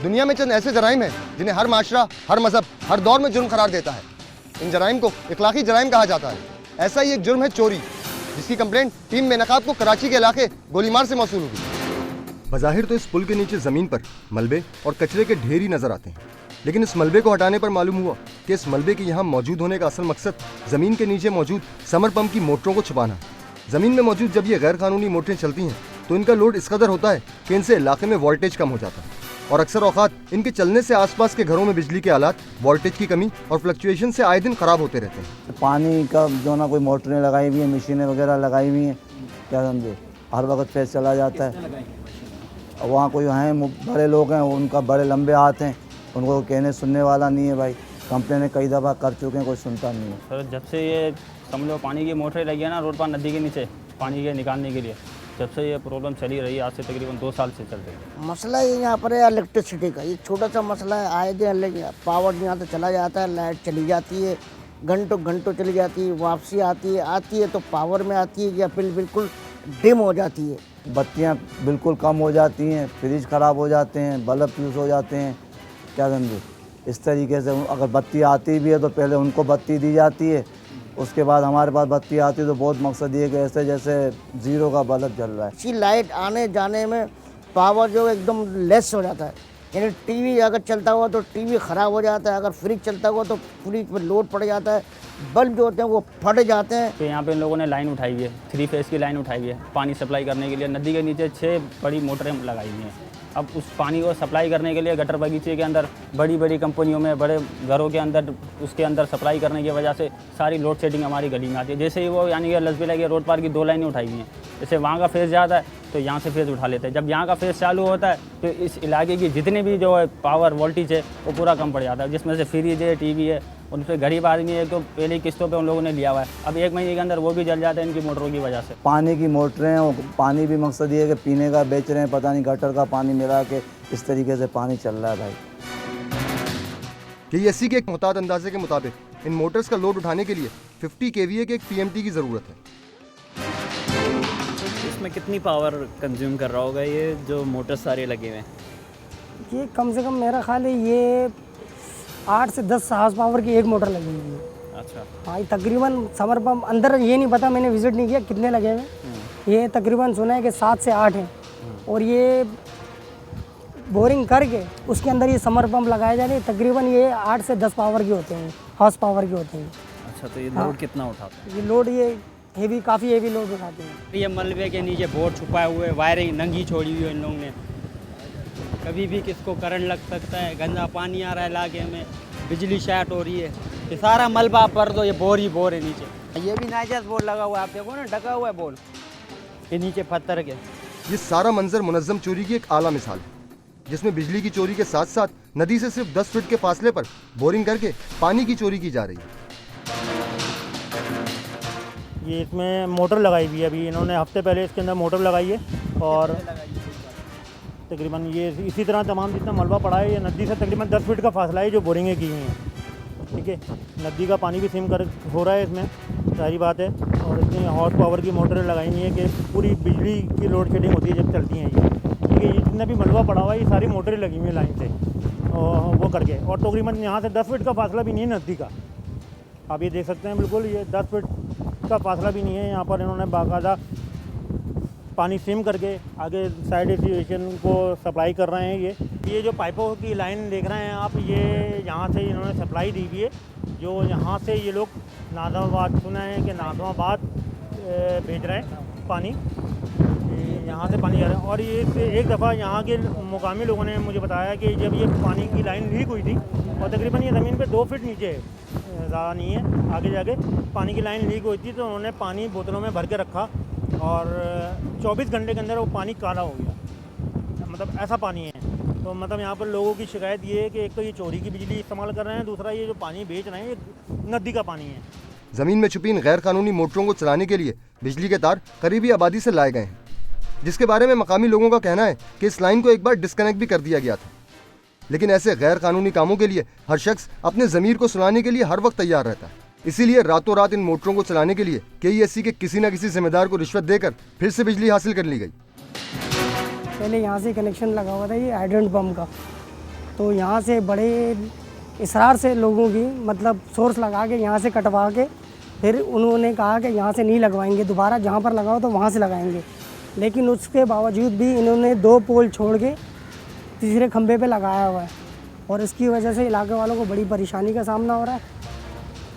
दुनिया में चंद ऐसे जराइम हैं जिन्हें हर माशरा, हर मजहब, हर दौर में जुर्म करार देता है। इन जराइम को इखलाकी जराइम कहा जाता है। ऐसा ही एक जुर्म है चोरी, जिसकी कंप्लेंट टीम मेनकात को कराची के इलाके गोलीमार से मौसूल हुई। बज़ाहिर तो इस पुल के नीचे जमीन पर मलबे और कचरे के ढेर ही नजर आते हैं, लेकिन इस मलबे को हटाने पर मालूम हुआ कि इस मलबे के यहाँ मौजूद होने का असल मकसद जमीन के नीचे मौजूद समर पंप की मोटरों को छुपाना है। जमीन में मौजूद जब ये गैर कानूनी मोटरें चलती हैं तो इनका लोड इस कदर होता है कि इनसे इलाके में वोल्टेज कम हो जाता है और अक्सर औकात इनके चलने से आसपास के घरों में बिजली के आलात, वोल्टेज की कमी और फ्लक्चुएशन से आए दिन खराब होते रहते हैं। पानी का जो ना कोई मोटरें लगाई हुई हैं, मशीनें वगैरह लगाई हुई हैं, क्या समझे, हर वक्त फेस चला जाता है। वहाँ कोई हैं बड़े लोग हैं, उनका बड़े लंबे हाथ हैं, उनको कहने सुनने वाला नहीं है भाई। कंप्लेनें कई दफ़ा कर चुके हैं, कोई सुनता नहीं है। सर जब से ये समझो पानी की मोटरें लगी है ना रोड पर नदी के नीचे पानी के निकालने के लिए, जब से ये प्रॉब्लम चली रही है, आज से तकरीबन 2 साल से चल रही है। मसला ये यहाँ पर है इलेक्ट्रिसिटी का, ये छोटा सा मसला है। आए दिन पावर यहाँ से चला जाता है, लाइट चली जाती है, घंटों घंटों चली जाती है, वापसी आती है तो पावर में आती है या फिर बिल्कुल डिम हो जाती है। बत्तियाँ बिल्कुल कम हो जाती हैं, फ्रिज ख़राब हो जाते हैं, बल्ब फ्यूज़ हो जाते हैं, क्या समझे। इस तरीके से अगर बत्ती आती भी है तो पहले उनको बत्ती दी जाती है, उसके बाद हमारे पास बत्ती आती है तो बहुत मकसद ये कि ऐसे जैसे ज़ीरो का बल्ब जल रहा है। इसी लाइट आने जाने में पावर जो एकदम लेस हो जाता है, यानी टीवी अगर चलता हुआ तो टीवी ख़राब हो जाता है, अगर फ्रिज चलता हुआ तो फ्रिज पर लोड पड़ जाता है, बल्ब जो होते हैं वो फट जाते हैं। तो यहाँ पे इन लोगों ने लाइन उठाई है, 3 फेस की लाइन उठाई है पानी सप्लाई करने के लिए। नदी के नीचे 6 बड़ी मोटरें लगाई हुई हैं। अब उस पानी को सप्लाई करने के लिए गटर बगीचे के अंदर बड़ी बड़ी कंपनियों में, बड़े घरों के अंदर, उसके अंदर सप्लाई करने की वजह से सारी लोड शेडिंग हमारी गली में आती है। जैसे ही वो यानी कि लसबेला के रोड पार की 2 लाइनें उठाई हुई हैं, जैसे वहाँ का फेस जाता है तो यहाँ से फेस उठा लेते हैं। जब यहाँ का फेस चालू होता है तो इस इलाके की जितने भी जो है पावर वोल्टेज है वो पूरा कम पड़ जाता है, जिसमें से फ्रिज है, टीवी है। उन पर गरीब आदमी है तो पहले किस्तों पे उन लोगों ने लिया हुआ है, अब 1 महीने के अंदर वो भी जल जाते हैं इनकी मोटरों की वजह से। पानी की मोटरें, वो पानी भी मकसद ये है कि पीने का बेच रहे हैं, पता नहीं गटर का पानी मिला के इस तरीके से पानी चल रहा है भाई। KESC के एक मुताद अंदाजे के मुताबिक इन मोटर्स का लोड उठाने के लिए 50 kVA के एक PMT की ज़रूरत है। इसमें कितनी पावर कंज्यूम कर रहा होगा ये जो मोटर सारे लगे हुए हैं? ये कम से कम मेरा ख्याल है ये 8 से 10 हार्स पावर की एक मोटर लगी हुई है। अच्छा। हाँ, ये तकरीबन समर पंप अंदर ये नहीं पता, मैंने विजिट नहीं किया कितने लगे हुए। ये तकरीबन सुना है कि 7 से 8 हैं और ये बोरिंग करके उसके अंदर ये समर पंप लगाए जा रहे हैं। तकरीबन ये 8 से 10 पावर के होते हैं, हॉर्स पावर के होते हैं। अच्छा, तो ये लोड कितना उठाता है? ये लोड ये हेवी, काफ़ी हेवी लोड उठाते हैं। ये मलबे के नीचे बोर्ड छुपाए हुए, वायरिंग नंगी छोड़ी हुई है इन लोगों ने। कभी भी किसको करंट लग सकता है, गंदा पानी आ रहा है इलाके में, बिजली शॉर्ट हो रही है। ये सारा मलबा पर तो ये बोर ही बोर है नीचे। ये भी नाइजस बोर्ड लगा हुआ है, आप देखो ना, ढका हुआ है बोर्ड ये नीचे पत्थर के। ये सारा मंजर मुनज़्ज़म चोरी की एक आला मिसाल है, जिसमें बिजली की चोरी के साथ साथ नदी से सिर्फ 10 फीट के फासले पर बोरिंग करके पानी की चोरी की जा रही है। ये इसमें मोटर लगाई हुई है, अभी इन्होंने हफ्ते पहले इसके अंदर मोटर लगाई है और तकरीबन ये इसी तरह तमाम जितना मलबा पड़ा है, ये नदी से तकरीबन 10 फीट का फासला है जो बोरिंगें की हुई हैं। ठीक है, नदी का पानी भी सिम कर हो रहा है इसमें, सारी बात है। और इतनी हॉर्स पावर की मोटरें लगाई हुई हैं कि पूरी बिजली की लोड शेडिंग होती है जब चलती हैं ये। ठीक है, जितना भी मलबा पड़ा हुआ है ये सारी मोटरें लगी हुई हैं लाइन से वो करके। और तकरीबन यहाँ से 10 फीट का फासला भी नहीं है नदी का, आप ये देख सकते हैं। बिल्कुल ये 10 फीट का फासला भी नहीं है। यहाँ पर इन्होंने बाकायदा पानी सिम करके आगे साइड एसोसिएशन को सप्लाई कर रहे हैं। ये जो पाइपों की लाइन देख रहे हैं आप, ये यहाँ से इन्होंने सप्लाई दी हुई है, जो यहाँ से ये लोग नाज़माबाद, सुना है कि नाज़माबाद भेज रहे हैं पानी, यहाँ से पानी जा रहा है। और ये एक दफ़ा यहाँ के मुकामी लोगों ने मुझे बताया कि जब ये पानी की लाइन लीक हुई थी और तकरीबन ये ज़मीन पे 2 फीट नीचे है, ज़्यादा नहीं है, आगे जाके पानी की लाइन लीक हुई थी, तो उन्होंने पानी बोतलों में भर के रखा और 24 घंटे के अंदर वो पानी काला हो गया। मतलब ऐसा पानी है। तो मतलब यहाँ पर लोगों की शिकायत ये है कि एक तो ये चोरी की बिजली इस्तेमाल कर रहे हैं, दूसरा ये जो पानी बेच रहे हैं ये नदी का पानी है। ज़मीन में छुपी इन गैर कानूनी मोटरों को चलाने के लिए बिजली के तार करीबी आबादी से लाए गए हैं, जिसके बारे में मकामी लोगों का कहना है कि इस लाइन को एक बार डिस्कनेक्ट भी कर दिया गया था। लेकिन ऐसे गैर कानूनी कामों के लिए हर शख्स अपने ज़मीर को सुलाने के लिए हर वक्त तैयार रहता है। इसीलिए रातों रात इन मोटरों को चलाने के लिए KESC के किसी न किसी जिम्मेदार को रिश्वत देकर फिर से बिजली हासिल कर ली गई। पहले यहाँ से कनेक्शन लगा हुआ था ये हाइड्रेंट पंप का, तो यहाँ से बड़े इसरार से लोगों की मतलब सोर्स लगा के यहाँ से कटवा के फिर उन्होंने कहा कि यहाँ से नहीं लगवाएंगे, दोबारा जहाँ पर लगाओ तो वहाँ से लगाएंगे। लेकिन उसके बावजूद भी इन्होंने 2 पोल छोड़ के तीसरे खंभे पे लगाया हुआ है और इसकी वजह से इलाके वालों को बड़ी परेशानी का सामना हो रहा है।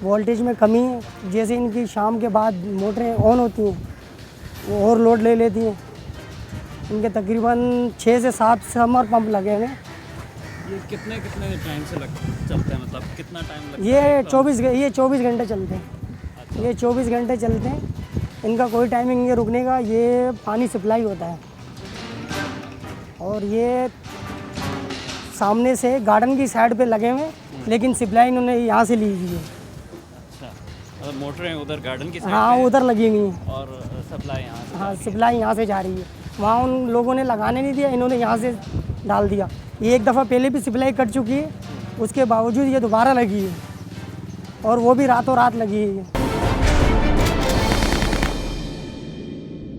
वोल्टेज में कमी है, जैसे इनकी शाम के बाद मोटरें ऑन होती हैं वो और लोड ले लेती हैं। इनके तकरीबन 6 से 7 समर पंप लगे हुए हैं। ये कितने टाइम से चलते हैं, मतलब कितना टाइम लगता है? ये 24 घंटे चलते हैं। ये 24 घंटे चलते हैं, इनका कोई टाइमिंग नहीं है रुकने का। ये पानी सप्लाई होता है और ये सामने से गार्डन की साइड पे लगे हुए हैं, लेकिन सप्लाई इन्होंने यहाँ से ली हुई है। अच्छा, मतलब मोटरें उधर गार्डन की साइड हाँ, पे उधर लगी हुई हैं। और सप्लाई यहाँ से। हाँ, सप्लाई यहाँ से जा रही है। वहाँ उन लोगों ने लगाने नहीं दिया, इन्होंने यहाँ से डाल दिया। ये एक दफ़ा पहले भी सप्लाई कट चुकी है, उसके बावजूद ये दोबारा लगी है और वो भी रातों रात लगी है।